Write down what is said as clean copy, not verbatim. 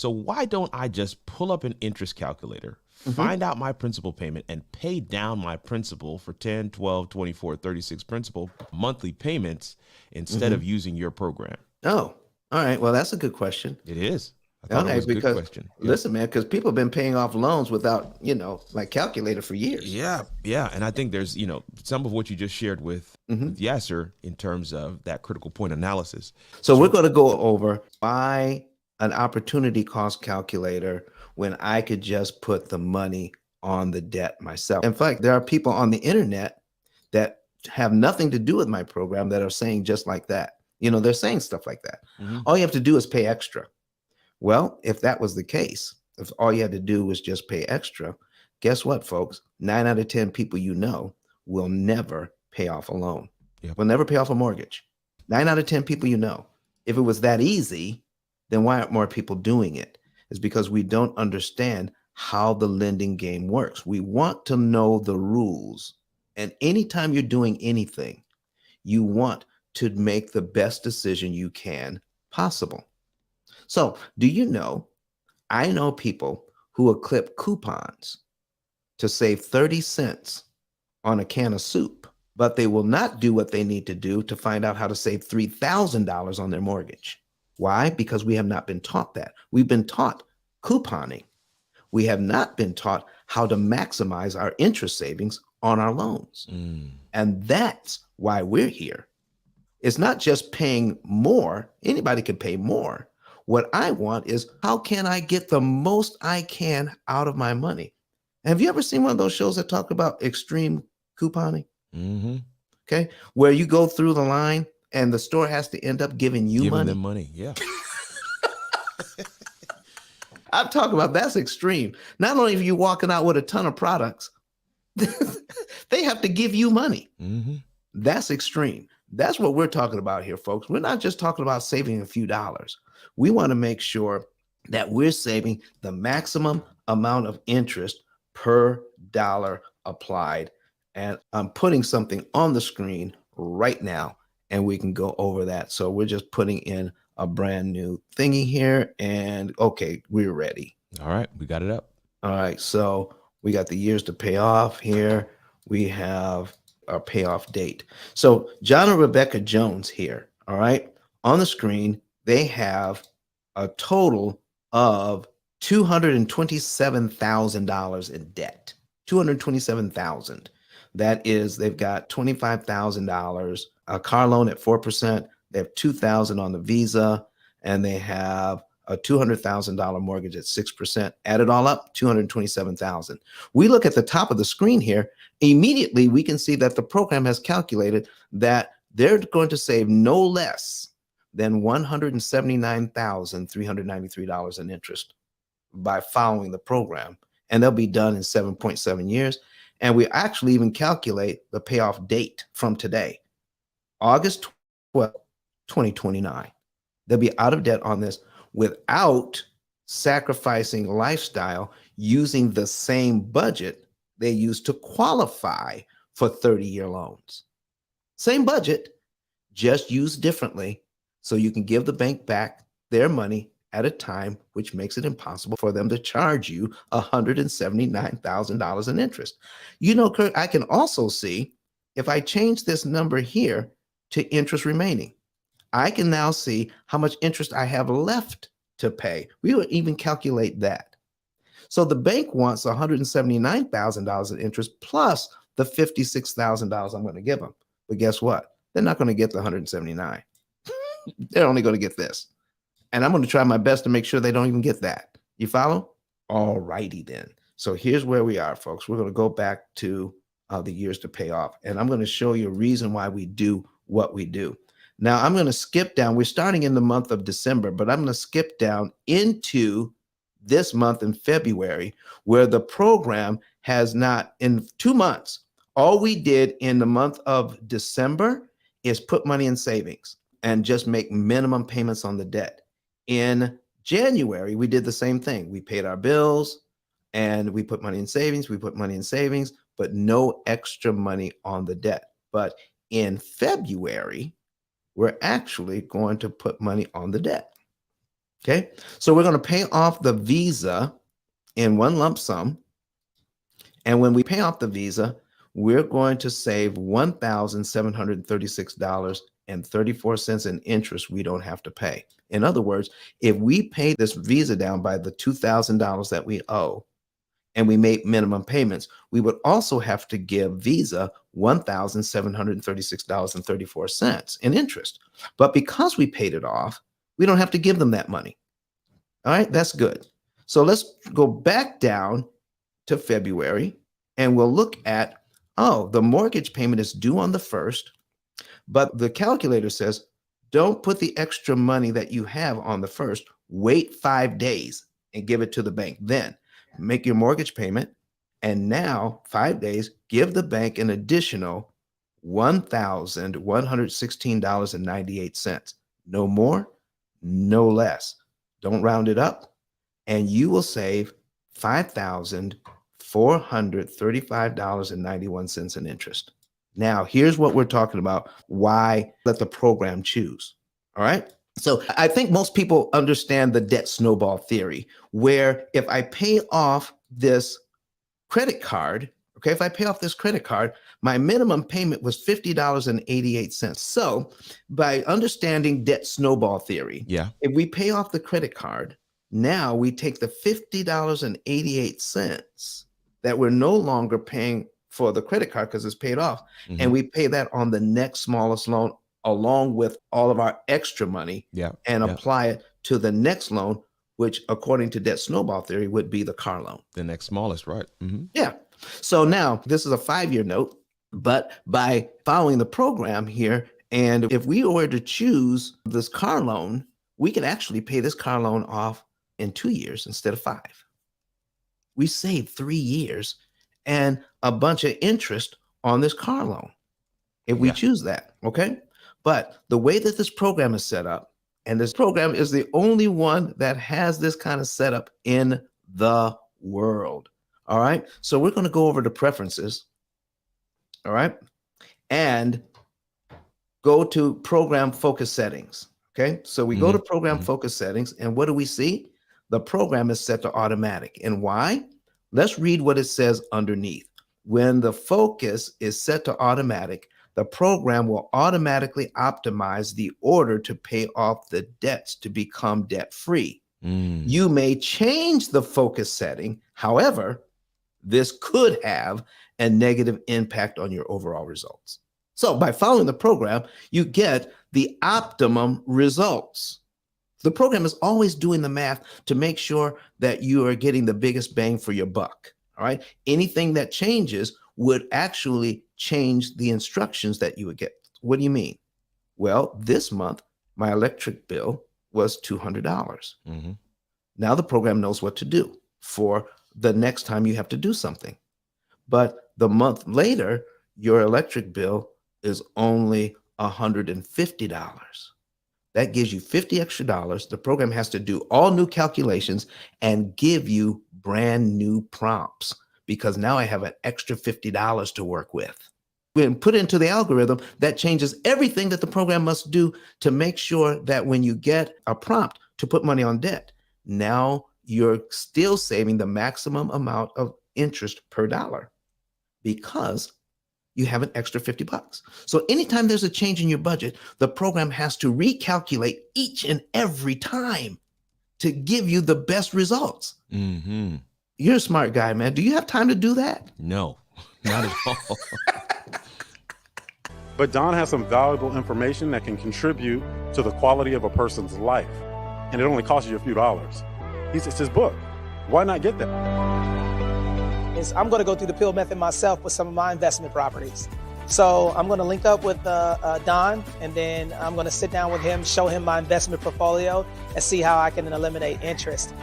So why don't I just pull up an interest calculator, Mhm. find out my principal payment, and pay down my principal for 10, 12, 24, 36 principal monthly payments instead of Mhm. using your program? Oh, all right. Well, that's a good question. It is. I thought it Okay, was a good because question. Yep. listen, man, because people have been paying off loans without, like calculator for years. Yeah, yeah, and I think there's some of what you just shared with Mhm. Yasser in terms of that critical point analysis. So we're So going to go over why an opportunity cost calculator when I could just put the money on the debt myself. In fact, there are people on the internet that have nothing to do with my program that are saying just like that. They're saying stuff like that. mhm. All you have to do is pay extra. Well, if that was the case, if all you had to do was just pay extra, guess what, folks? 9 out of 10 people will never pay off a loan, Yep. will never pay off a mortgage. 9 out of 10 people if it was that easy, then why aren't more people doing it? It's because we don't understand how the lending game works. We want to know the rules. And anytime you're doing anything, you want to make the best decision you can possible. So, do you know? I know people who will clip coupons to save 30 cents on a can of soup, but they will not do what they need to do to find out how to save $3,000 on their mortgage. Why? Because we have not been taught that. We've been taught couponing. We have not been taught how to maximize our interest savings on our loans. Mm. And that's why we're here. It's not just paying more. Anybody can pay more. What I want is how can I get the most I can out of my money? Have you ever seen one of those shows that talk about extreme couponing? Hmm. Okay. Where you go through the line and the store has to end up giving you Giving them money. money. Yeah. I'm talking about that's extreme. Not only are you walking out with a ton of products, they have to give you money. Hmm. That's extreme. That's what we're talking about here, folks. We're not just talking about saving a few dollars. We want to make sure that we're saving the maximum amount of interest per dollar applied. And I'm putting something on the screen right now, and we can go over that. So we're just putting in a brand new thingy here. And okay, we're ready. All right, we got it up. All right. So we got the years to pay off here. We have our payoff date. So John and Rebecca Jones here. All right. On the screen, they have a total of $227,000 in debt. 227,000. That is, they've got $25,000 a car loan at 4%. They have 2,000 on the Visa, and they have a $200,000 mortgage at 6%. Add it all up, 227,000. We look at the top of the screen here, immediately we can see that the program has calculated that they're going to save no less than $179,393 in interest by following the program. And they'll be done in 7.7 years. And we actually even calculate the payoff date from today, August 12th, 2029. They'll be out of debt on this without sacrificing lifestyle using the same budget they used to qualify for 30-year loans. Same budget, just used differently so you can give the bank back their money at a time which makes it impossible for them to charge you $179,000 in interest. Kurt, I can also see if I change this number here to interest remaining, I can now see how much interest I have left to pay. We would even calculate that. So the bank wants $179,000 in interest plus the $56,000 I'm going to give them. But guess what? They're not going to get the 179. They're only going to get this. And I'm going to try my best to make sure they don't even get that. You follow? All righty then. So here's where we are, folks. We're going to go back to the years to pay off. And I'm going to show you a reason why we do what we do. Now, I'm going to skip down. We're starting in the month of December, but I'm going to skip down into this month in February, where the program has not, in 2 months, all we did in the month of December is put money in savings and just make minimum payments on the debt. In January, we did the same thing. We paid our bills and we put money in savings. We put money in savings, but no extra money on the debt. But in February, we're actually going to put money on the debt. Okay. So we're going to pay off the Visa in one lump sum. And when we pay off the Visa, we're going to save $1,736.34 in interest we don't have to pay. In other words, if we pay this Visa down by the $2,000 that we owe and we make minimum payments, we would also have to give Visa $1,736.34 in interest. But because we paid it off, we don't have to give them that money. All right, that's good. So let's go back down to February and we'll look at, oh, the mortgage payment is due on the 1st, but the calculator says, don't put the extra money that you have on the 1st, wait 5 days and give it to the bank. Then make your mortgage payment. And now 5 days, give the bank an additional $1,116.98. No more, no less. Don't round it up. And you will save $5,435.91 in interest. Now, here's what we're talking about. Why let the program choose? All right. So I think most people understand the debt snowball theory, where if I pay off this credit card, okay, if I pay off this credit card, my minimum payment was $50.88. So by understanding debt snowball theory, if we pay off the credit card, now we take the $50.88 that we're no longer paying for the credit card because it's paid off, and we pay that on the next smallest loan along with all of our extra money and apply it to the next loan, which according to debt snowball theory would be the car loan. The next smallest, right? Yeah. So now this is a 5-year note, but by following the program here, and if we were to choose this car loan, we could actually pay this car loan off in 2 years instead of 5. We saved 3 years and a bunch of interest on this car loan if we choose that. Okay. But the way that this program is set up, and this program is the only one that has this kind of setup in the world. All right. So we're going to go over the preferences. All right. And go to program focus settings. Okay. So we go to program focus settings, and what do we see? The program is set to automatic. And why? Let's read what it says underneath. When the focus is set to automatic, the program will automatically optimize the order to pay off the debts to become debt-free. You may change the focus setting. However, this could have a negative impact on your overall results. So by following the program, you get the optimum results. The program is always doing the math to make sure that you are getting the biggest bang for your buck. All right. Anything that changes would actually change the instructions that you would get. What do you mean? Well, this month, my electric bill was $200. Now the program knows what to do for the next time you have to do something. But the month later, your electric bill is only $150. That gives you $50 extra. The program has to do all new calculations and give you brand new prompts, because now I have an extra $50 to work with. When put into the algorithm, that changes everything that the program must do to make sure that when you get a prompt to put money on debt, now you're still saving the maximum amount of interest per dollar because you have an extra $50. So anytime there's a change in your budget, the program has to recalculate each and every time to give you the best results. You're a smart guy, man. Do you have time to do that? No, not at all. But Don has some valuable information that can contribute to the quality of a person's life. And it only costs you a few dollars. It's his book. Why not get that? I'm going to go through the P.I.L.L method myself with some of my investment properties. So I'm going to link up with Don, and then I'm going to sit down with him, show him my investment portfolio, and see how I can eliminate interest.